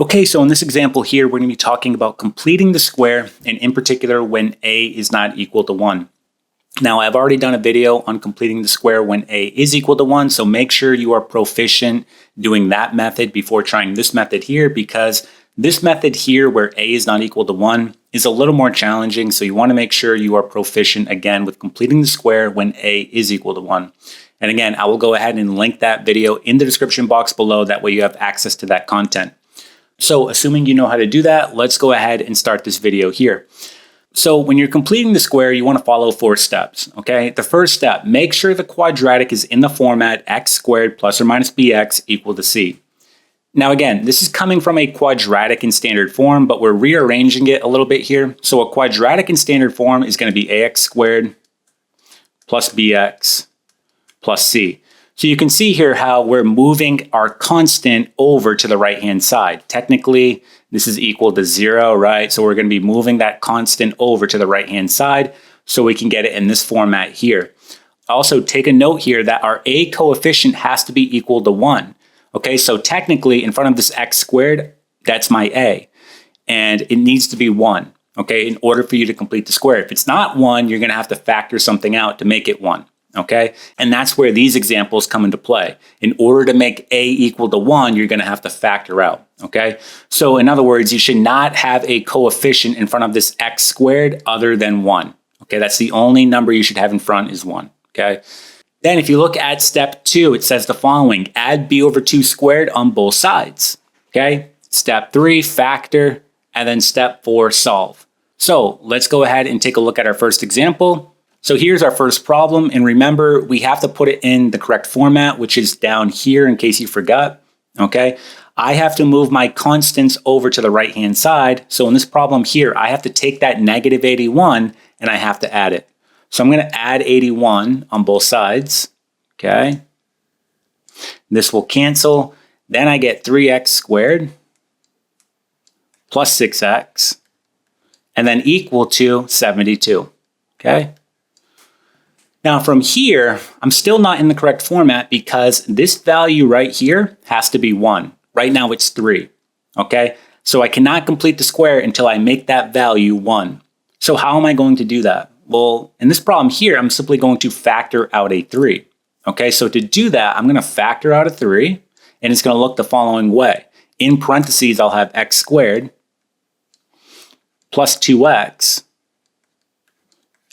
Okay, so in this example here, we're going to be talking about completing the square, and in particular when a is not equal to 1. Now, I've already done a video on completing the square when a is equal to 1, so make sure you are proficient doing that method before trying this method here, because this method here where a is not equal to 1 is a little more challenging, so you want to make sure you are proficient again with completing the square when a is equal to 1. And again, I will go ahead and link that video in the description box below, that way you have access to that content. So assuming you know how to do that, let's go ahead and start this video here. So when you're completing the square, you want to follow 4 steps, okay? The first step, make sure the quadratic is in the format x squared plus or minus bx equal to c. Now again, this is coming from a quadratic in standard form, but we're rearranging it a little bit here. So a quadratic in standard form is going to be ax squared plus bx plus c. So you can see here how we're moving our constant over to the right-hand side. Technically, this is equal to 0, right? So we're going to be moving that constant over to the right-hand side so we can get it in this format here. Also, take a note here that our a coefficient has to be equal to 1. Okay, so technically, in front of this x squared, that's my a. And it needs to be 1, okay, in order for you to complete the square. If it's not 1, you're going to have to factor something out to make it 1. Okay, and that's where these examples come into play. In order to make a equal to 1, you're going to have to factor out. Okay, so in other words, you should not have a coefficient in front of this x squared other than 1. Okay, that's the only number you should have in front is 1. Okay, then if you look at step 2, it says the following: add b over 2 squared on both sides. Okay, step 3, factor, and then step 4, solve. So let's go ahead and take a look at our first example. So here's our first problem, and remember, we have to put it in the correct format, which is down here in case you forgot, okay? I have to move my constants over to the right-hand side, so in this problem here, I have to take that negative 81, and I have to add it. So I'm going to add 81 on both sides, okay? This will cancel. Then I get 3x squared plus 6x, and then equal to 72, okay? Now from here, I'm still not in the correct format because this value right here has to be 1. Right now it's 3, okay? So I cannot complete the square until I make that value 1. So how am I going to do that? Well, in this problem here, I'm simply going to factor out a 3. Okay, so to do that, I'm going to factor out a 3, and it's going to look the following way. In parentheses, I'll have x squared plus 2x,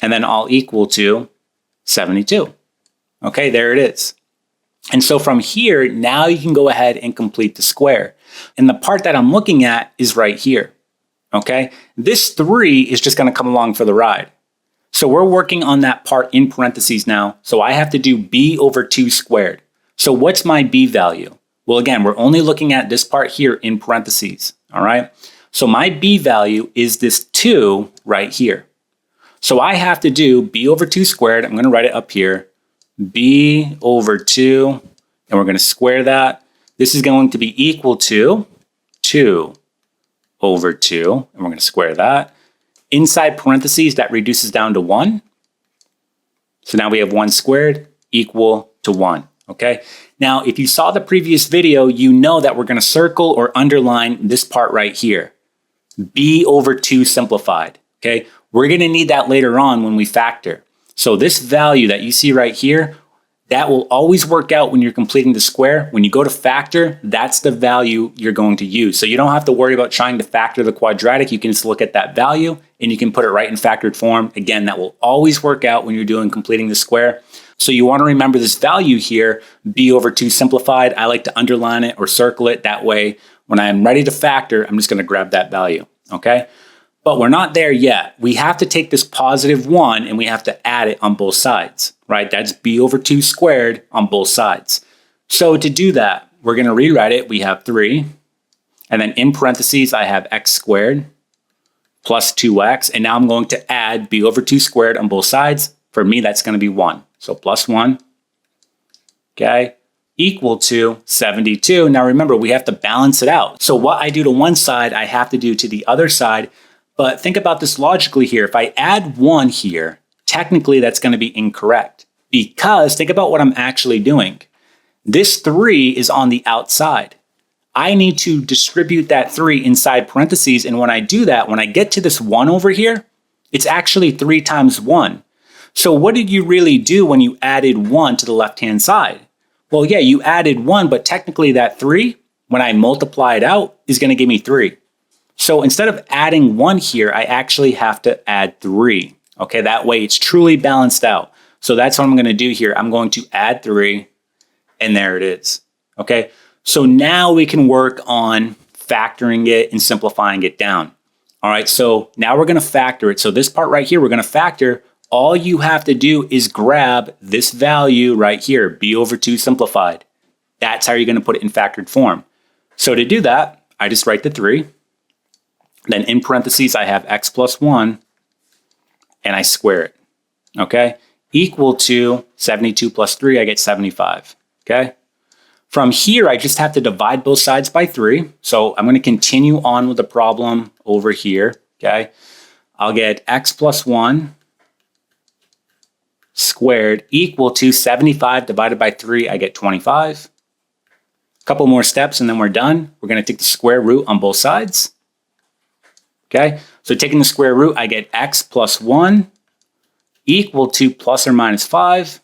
and then all equal to 72. Okay, there it is. And so from here, now you can go ahead and complete the square. And the part that I'm looking at is right here. Okay, this 3 is just going to come along for the ride. So we're working on that part in parentheses now. So I have to do b over 2 squared. So what's my b value? Well, again, we're only looking at this part here in parentheses. All right, so my b value is this 2 right here. So I have to do b over 2 squared. I'm going to write it up here. B over 2, and we're going to square that. This is going to be equal to 2 over 2, and we're going to square that. Inside parentheses, that reduces down to 1. So now we have 1 squared equal to 1. Okay. Now, if you saw the previous video, you know that we're going to circle or underline this part right here. B over 2 simplified. Okay. We're going to need that later on when we factor. So this value that you see right here, that will always work out when you're completing the square. When you go to factor, that's the value you're going to use. So you don't have to worry about trying to factor the quadratic. You can just look at that value and you can put it right in factored form. Again, that will always work out when you're doing completing the square. So you want to remember this value here, b over 2 simplified. I like to underline it or circle it. That way, when I'm ready to factor, I'm just going to grab that value. Okay. But we're not there yet. We have to take this positive 1 and we have to add it on both sides, right? That's b over 2 squared on both sides. So to do that, we're going to rewrite it. We have 3. And then in parentheses, I have x squared plus 2x. And now I'm going to add b over 2 squared on both sides. For me, that's going to be 1. So plus 1, okay, equal to 72. Now remember, we have to balance it out. So what I do to one side, I have to do to the other side. But think about this logically here. If I add 1 here, technically that's going to be incorrect because think about what I'm actually doing. This 3 is on the outside. I need to distribute that 3 inside parentheses. And when I do that, when I get to this 1 over here, it's actually 3 times 1. So what did you really do when you added 1 to the left-hand side? Well, yeah, you added 1, but technically that 3, when I multiply it out, is going to give me 3. So instead of adding 1 here, I actually have to add 3. Okay, that way it's truly balanced out. So that's what I'm going to do here. I'm going to add 3, and there it is. Okay, so now we can work on factoring it and simplifying it down. All right, so now we're going to factor it. So this part right here, we're going to factor. All you have to do is grab this value right here, b over 2 simplified. That's how you're going to put it in factored form. So to do that, I just write the 3. Then in parentheses, I have x plus 1, and I square it. Okay, equal to 72 plus 3, I get 75. Okay. From here, I just have to divide both sides by 3. So I'm going to continue on with the problem over here. Okay. I'll get x plus 1 squared equal to 75 divided by 3. I get 25. A couple more steps and then we're done. We're going to take the square root on both sides. Okay. So taking the square root, I get x plus 1 equal to plus or minus 5.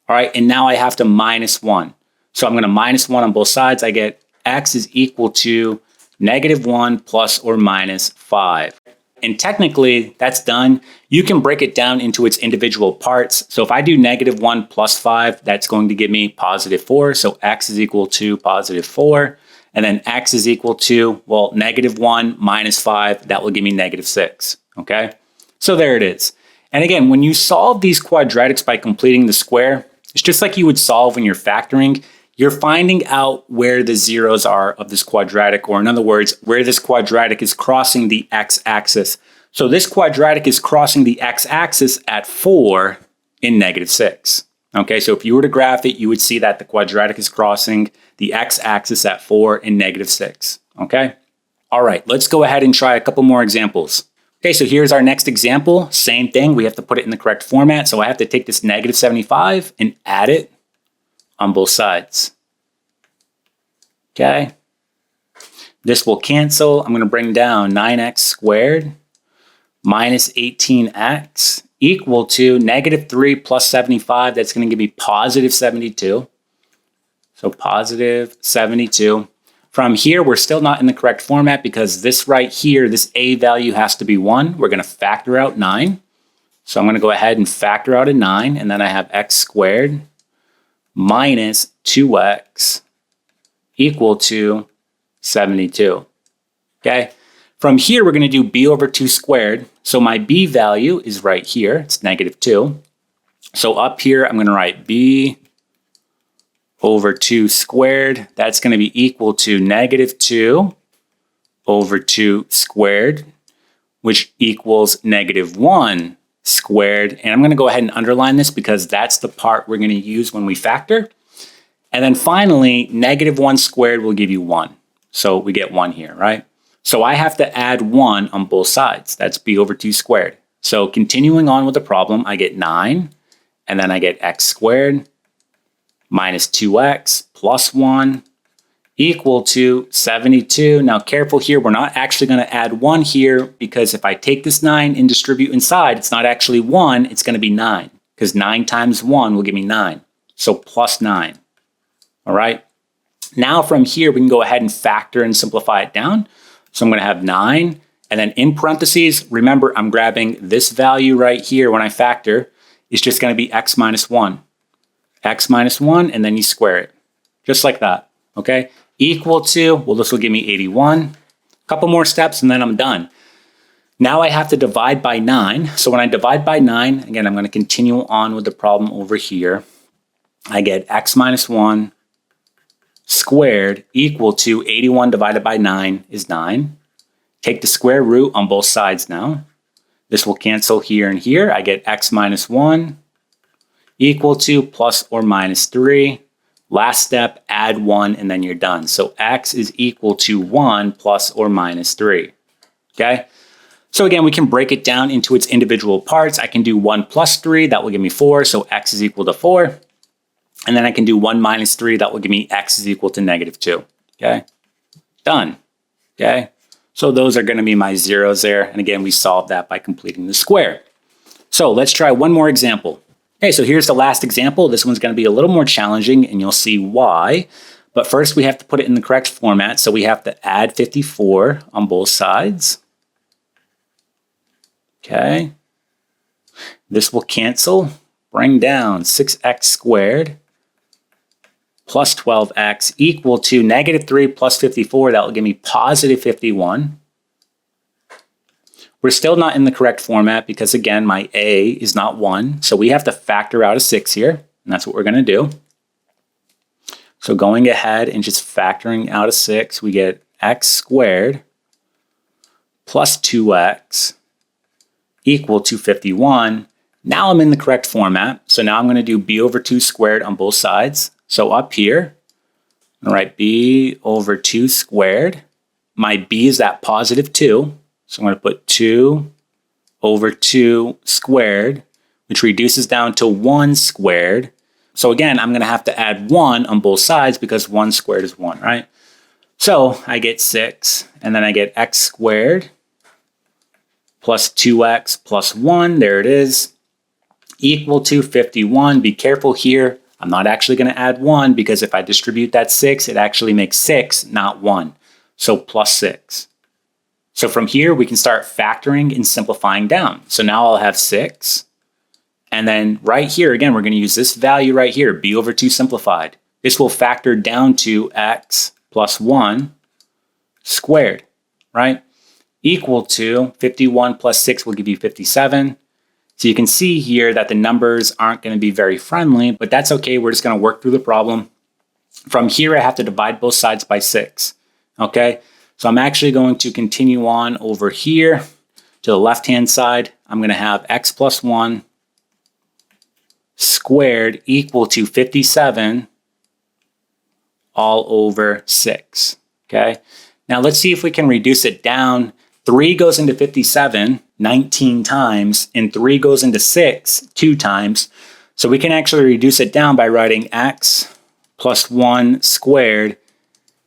All right. And now I have to minus 1. So I'm going to minus 1 on both sides. I get x is equal to negative 1 plus or minus 5. And technically, that's done. You can break it down into its individual parts. So if I do negative 1 plus 5, that's going to give me positive 4. So x is equal to positive 4. And then x is equal to, well, negative 1 minus 5. That will give me negative 6. Okay? So there it is. And again, when you solve these quadratics by completing the square, it's just like you would solve when you're factoring. You're finding out where the zeros are of this quadratic, or in other words, where this quadratic is crossing the x-axis. So this quadratic is crossing the x-axis at 4 in negative 6. Okay, so if you were to graph it, you would see that the quadratic is crossing the x-axis at 4 in negative 6. Okay? All right, let's go ahead and try a couple more examples. Okay, so here's our next example. Same thing, we have to put it in the correct format. So I have to take this negative 75 and add it on both sides. Okay. This will cancel. I'm going to bring down 9x squared minus 18x equal to negative 3 plus 75. That's going to give me positive 72. So positive 72. From here, we're still not in the correct format because this right here, this a value has to be 1. We're going to factor out 9. So I'm going to go ahead and factor out a 9. And then I have x squared minus 2x equal to 72. Okay. From here, we're going to do b over 2 squared. So my b value is right here. It's negative 2. So up here, I'm going to write b over 2 squared. That's going to be equal to negative 2 over 2 squared, which equals negative 1 squared. And I'm going to go ahead and underline this because that's the part we're going to use when we factor. And then finally, negative 1 squared will give you 1. So we get 1 here, right? So I have to add 1 on both sides. That's b over 2 squared. So continuing on with the problem, I get 9, and then I get x squared minus 2x plus 1 equal to 72. Now careful here, we're not actually going to add 1 here because if I take this 9 and distribute inside, it's not actually 1, it's going to be 9 because 9 times 1 will give me 9. So plus 9. All right. Now from here, we can go ahead and factor and simplify it down. So I'm going to have 9. And then in parentheses, remember, I'm grabbing this value right here when I factor. It's just going to be x minus 1. X minus 1, and then you square it. Just like that. Okay. Equal to, well, this will give me 81. A couple more steps, and then I'm done. Now I have to divide by 9. So when I divide by 9, again, I'm going to continue on with the problem over here. I get x minus 1 squared equal to 81 divided by 9 is 9. Take the square root on both sides now. This will cancel here and here. I get x minus 1 equal to plus or minus 3. Last step, add 1, and then you're done. So x is equal to 1 plus or minus 3. Okay? So again, we can break it down into its individual parts. I can do 1 plus 3. That will give me 4. So x is equal to 4. And then I can do 1 minus 3. That will give me x is equal to negative 2. Okay, done. Okay, so those are going to be my zeros there. And again, we solved that by completing the square. So let's try one more example. Okay, so here's the last example. This one's going to be a little more challenging, and you'll see why. But first, we have to put it in the correct format. So we have to add 54 on both sides. Okay. This will cancel. Bring down 6x squared plus 12x equal to negative 3 plus 54. That will give me positive 51. We're still not in the correct format because, again, my a is not 1. So we have to factor out a 6 here, and that's what we're going to do. So going ahead and just factoring out a 6, we get x squared plus 2x equal to 51. Now I'm in the correct format. So now I'm going to do b over 2 squared on both sides. So up here, I'm going to write b over 2 squared. My b is that positive 2. So I'm going to put 2 over 2 squared, which reduces down to 1 squared. So again, I'm going to have to add 1 on both sides because 1 squared is 1, right? So I get 6, and then I get x squared plus 2x plus 1, there it is, equal to 51. Be careful here. I'm not actually going to add 1 because if I distribute that 6, it actually makes 6, not 1. So plus 6. So from here, we can start factoring and simplifying down. So now I'll have 6. And then right here, again, we're going to use this value right here, b over 2 simplified. This will factor down to x plus 1 squared, right? Equal to 51 plus 6 will give you 57. So you can see here that the numbers aren't going to be very friendly, but that's okay. We're just going to work through the problem. From here, I have to divide both sides by 6, okay? So I'm actually going to continue on over here to the left-hand side. I'm going to have x plus 1 squared equal to 57 all over 6, okay? Now let's see if we can reduce it down. 3 goes into 57 19 times, and 3 goes into 6 2 times. So we can actually reduce it down by writing x plus 1 squared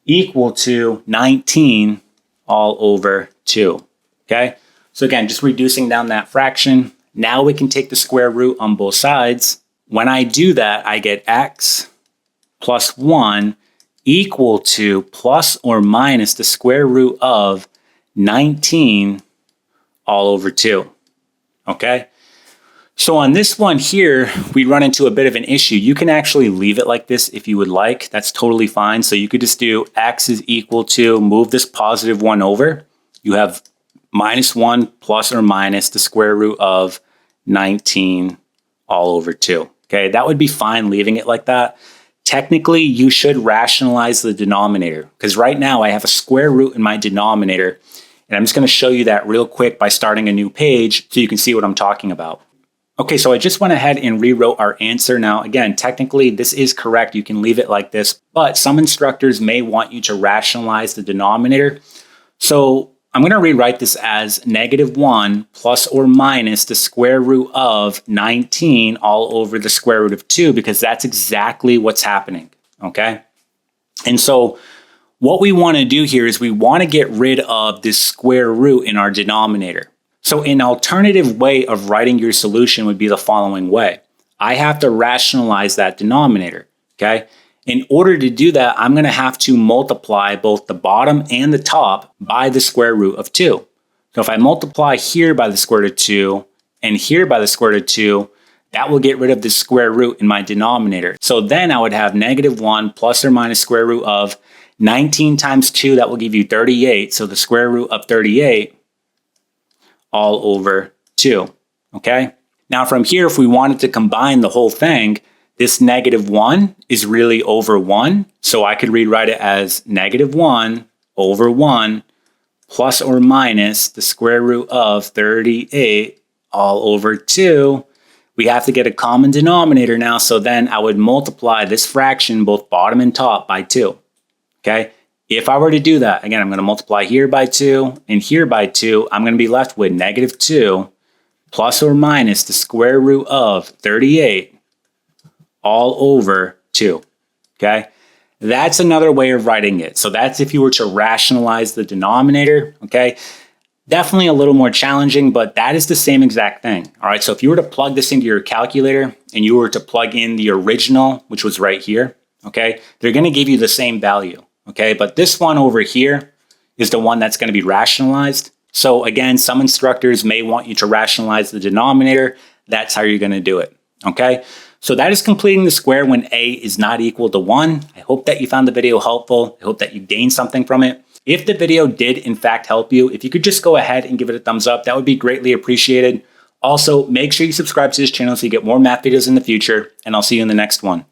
equal to 19 all over 2, okay? So again, just reducing down that fraction. Now we can take the square root on both sides. When I do that, I get x plus 1 equal to plus or minus the square root of 19 all over 2, okay? So on this one here, we run into a bit of an issue. You can actually leave it like this if you would like. That's totally fine. So you could just do x is equal to, move this positive 1 over. You have minus 1 plus or minus the square root of 19 all over 2. Okay, that would be fine leaving it like that. Technically, you should rationalize the denominator because right now I have a square root in my denominator. And I'm just going to show you that real quick by starting a new page so you can see what I'm talking about. Okay, so I just went ahead and rewrote our answer. Now, again, technically this is correct. You can leave it like this, but some instructors may want you to rationalize the denominator. So I'm going to rewrite this as negative 1 plus or minus the square root of 19 all over the square root of 2 because that's exactly what's happening, okay? And so what we want to do here is we want to get rid of this square root in our denominator. So an alternative way of writing your solution would be the following way. I have to rationalize that denominator, okay? In order to do that, I'm going to have to multiply both the bottom and the top by the square root of 2. So if I multiply here by the square root of 2 and here by the square root of 2, that will get rid of the square root in my denominator. So then I would have negative 1 plus or minus square root of 19 times 2, that will give you 38. So the square root of 38 all over 2, okay? Now from here, if we wanted to combine the whole thing, this negative 1 is really over 1. So I could rewrite it as negative 1 over 1 plus or minus the square root of 38 all over 2. We have to get a common denominator now. So then I would multiply this fraction, both bottom and top, by 2, okay? If I were to do that, again, I'm going to multiply here by 2 and here by 2. I'm going to be left with negative 2 plus or minus the square root of 38 all over 2, okay? That's another way of writing it. So that's if you were to rationalize the denominator, okay? Definitely a little more challenging, but that is the same exact thing. All right, so if you were to plug this into your calculator and you were to plug in the original, which was right here, okay, they're going to give you the same value, okay? But this one over here is the one that's going to be rationalized. So again, some instructors may want you to rationalize the denominator. That's how you're going to do it, okay? So that is completing the square when a is not equal to 1. I hope that you found the video helpful. I hope that you gained something from it. If the video did in fact help you, if you could just go ahead and give it a thumbs up, that would be greatly appreciated. Also, make sure you subscribe to this channel so you get more math videos in the future, and I'll see you in the next one.